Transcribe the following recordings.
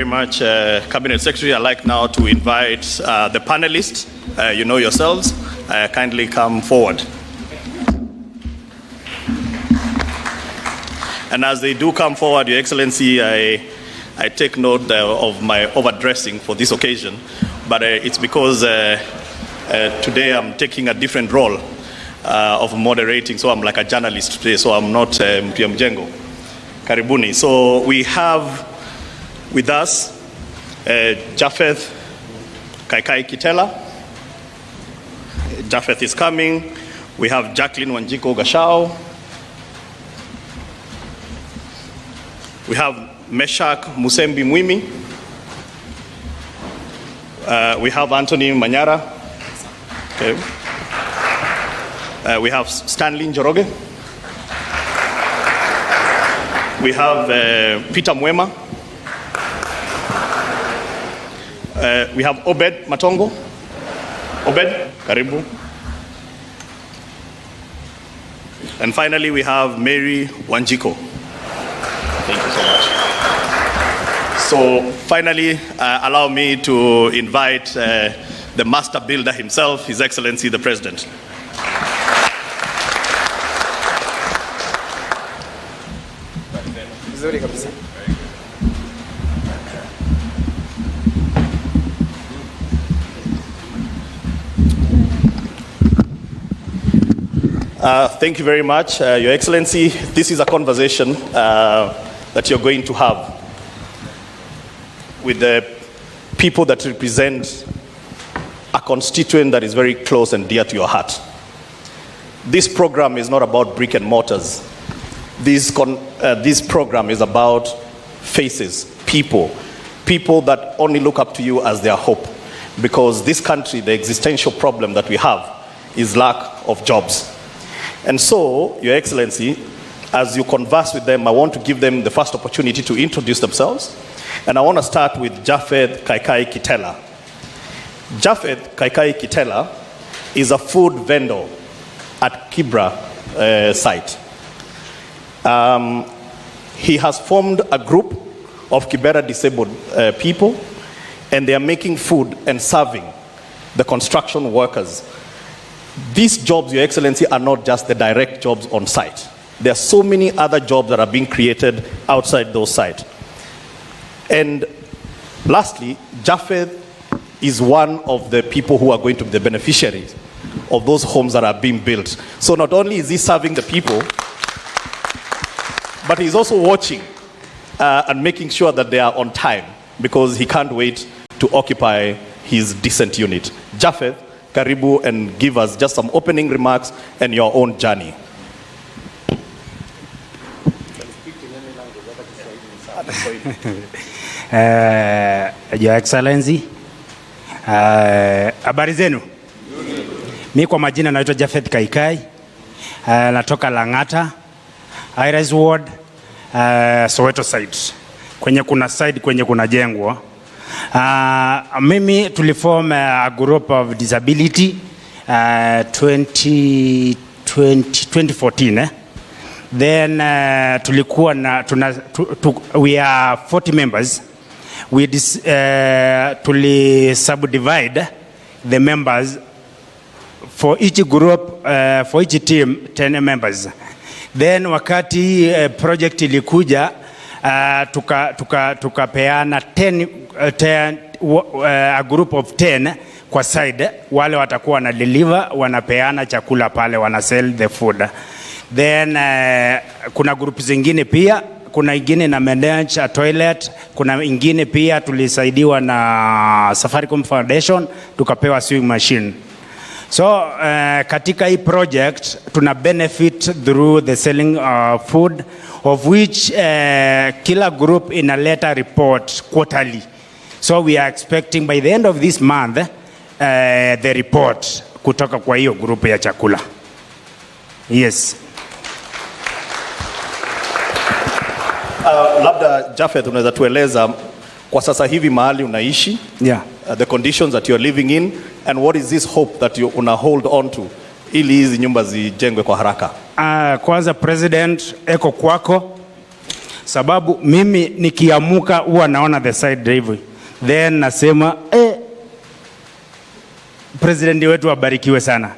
Very much, Cabinet Secretary. I'd like now to invite the panelists. You know yourselves. Kindly come forward. And as they do come forward, Your Excellency, I take note of my overdressing for this occasion, but it's because today I'm taking a different role of moderating, so I'm like a journalist today, so I'm not Mjengo Mjengo. Karibuni. So we have with us Jaff Kai Kitela. Japheth is coming. We have Jacqueline Wanjiko Gashao. We have Meshak Musembi Mwimi. We have Anthony Manyara. Okay. We have Stanley Njoroge. We have Peter Mwema. We have Obed Matongo. Obed, karibu. And finally, we have Mary Wanjiko. Thank you so much. So finally, allow me to invite the master builder himself, His Excellency the President. Thank you very much, Your Excellency. This is a conversation that you're going to have with the people that represent a constituent that is very close and dear to your heart. This program is not about brick and mortars. This program is about faces, people that only look up to you as their hope. Because this country, the existential problem that we have is lack of jobs. And so, Your Excellency, as you converse with them, I want to give them the first opportunity to introduce themselves. And I want to start with Jaff Kai Kitela. Jaff Kai Kitela is a food vendor at Kibra site. He has formed a group of Kibera disabled people, and they are making food and serving the construction workers. These jobs, Your Excellency, are not just the direct jobs on site. There are so many other jobs that are being created outside those sites. And lastly, Japheth is one of the people who are going to be the beneficiaries of those homes that are being built. So not only is he serving the people, but he's also watching and making sure that they are on time, because he can't wait to occupy his decent unit. Japheth, karibu, and give us just some opening remarks and your own journey. Your Excellency, habari zenu? Mimi kwa majina naitwa Jaff Kai, natoka Lang'ata, Iris Ward, Soweto site. Kwenye kuna site kwenye kuna jengwa. Mimi tuliform a group of disability 2014. Then tulikuwa na we are 40 members. We subdivide the members for each group, for each team 10 members. Then wakati project ilikuja tukapeana 10 a group of 10 kwa side, wale watakuwa na deliver, wanapeana chakula pale, wana sell the food. Then kuna group zingine pia, kuna ingine na manage a toilet, kuna ingine pia tulisaidiwa na Safaricom Foundation tukapewa sewing machine. So katika hii project tuna benefit through the selling of food, of which kila group inaleta report quarterly. So we are expecting by the end of this month the report kutoka kwa hiyo group ya chakula. Yes. Labda Japheth, unaweza tueleza kwa sasa hivi mahali unaishi, the conditions that you're living in, and what is this hope that you una hold on to ili hizi nyumba zijengwe kwa haraka? Kwanza President eko kwako. sababu mimi nikiamuka huwa naona the side drive, then nasema president wetu abarikiwe sana,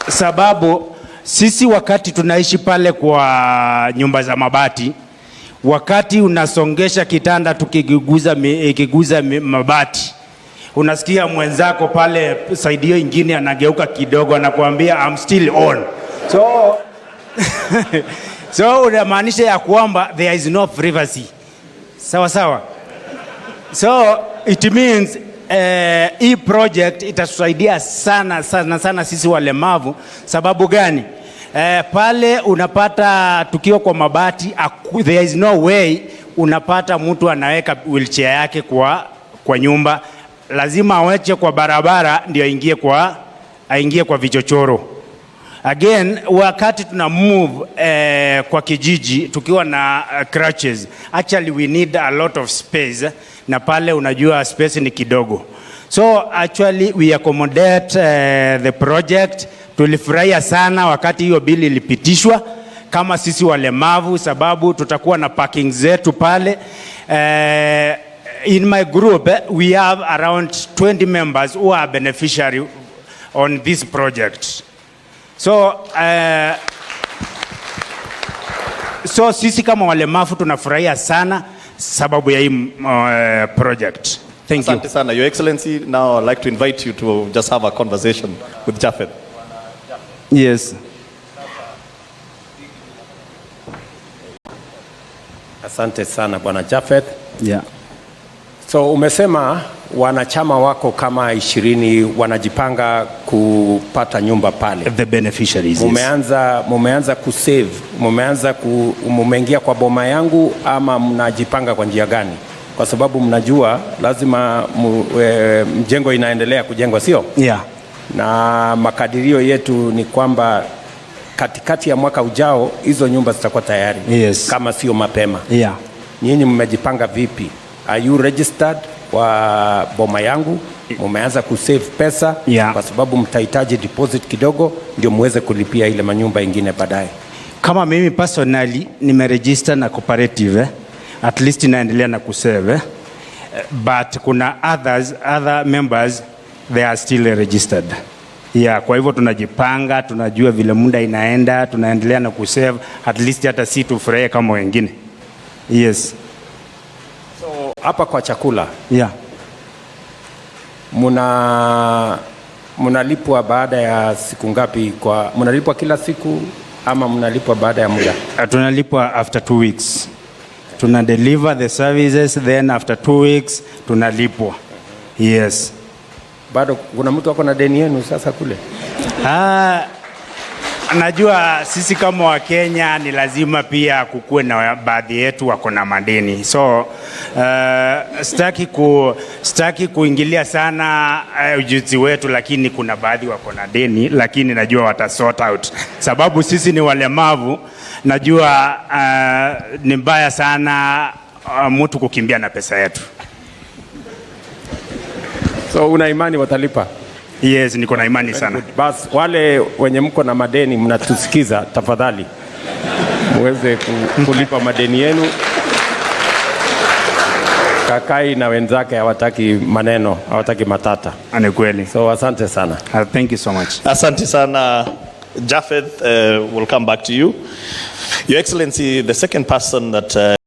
sababu sisi wakati tunaishi pale kwa nyumba za mabati, wakati unasongesha kitanda tukiguza mabati, unasikia mwenzako pale side hiyo ingine anageuka kidogo anakuambia I'm still on. So unamaanisha ya kwamba there is no privacy. Sawa. So it means hii project itatusaidia sana sisi walemavu. Sababu gani? Pale unapata tukiwa kwa mabati, there is no way unapata mtu anaweka wheelchair yake kwa nyumba. Lazima aweche kwa barabara ndio aingie kwa vichochoro. Again, wakati tuna move kwa kijiji tukiwa na crutches, actually we need a lot of space, na pale unajua space ni kidogo. So actually we accommodate the project. Tulifurahia sana wakati hiyo bili ilipitishwa kama sisi walemavu, sababu tutakuwa na parking zetu pale. In my group, we have around 20 members who are beneficiary on this project. So sisi kama walemavu tunafurahia sana sababu ya hii project. Thank you. Asante sana, Your Excellency. Now I'd like to invite you to just have a conversation with Jaff. Yes. Asante sana Bwana Jaffet. Yeah. So umesema wanachama wako kama 20 wanajipanga kupata nyumba pale. The beneficiaries. Mumeanza kusave, mumeingia kwa boma yangu ama mnajipanga kwa njia gani? Kwa sababu mnajua lazima mjengo inaendelea kujengwa, sio? Yeah. Na makadirio yetu ni kwamba katikati ya mwaka ujao hizo nyumba zitakuwa tayari. Yes. Kama sio mapema. Yeah. Nyinyi mmejipanga vipi? Are you registered kwa boma yangu? Mumeanza kusave pesa? Yeah. Kwa sababu mtahitaji deposit kidogo ndio muweze kulipia ile manyumba ingine baadaye. Kama mimi personally nimeregister na cooperative, at least naendelea na kusave, but kuna other members they are still registered. Yeah, kwa hivyo tunajipanga, tunajua vile muda inaenda, tunaendelea na kusave, at least hata si tufurahie kama wengine. Yes. So hapa kwa chakula, yeah, mnalipwa baada ya siku ngapi? Mnalipwa kila siku ama mnalipwa baada ya muda? Tunalipwa after 2 weeks. Tuna deliver the services, then after 2 weeks tunalipwa. Yes. Bado kuna mtu wako na deni yenu sasa kule? Najua sisi kama wa Kenya ni lazima pia kukue na baadhi yetu wako na madeni. So sitaki kuingilia sana ujuzi wetu, lakini kuna baadhi wako na deni, lakini najua watasort out. Sababu sisi ni walemavu, najua ni mbaya sana mtu kukimbia na pesa yetu. So una imani watalipa? Yes, niko na imani sana. Bas, wale wenye mko na madeni mnatusikiza, tafadhali muweze kulipa madeni yenu. Kakai na wenzake hawataki maneno, hawataki matata. Ni kweli. So asante sana. Thank you so much. Asante sana, Jaffet. We'll come back to you. Your Excellency, the second person that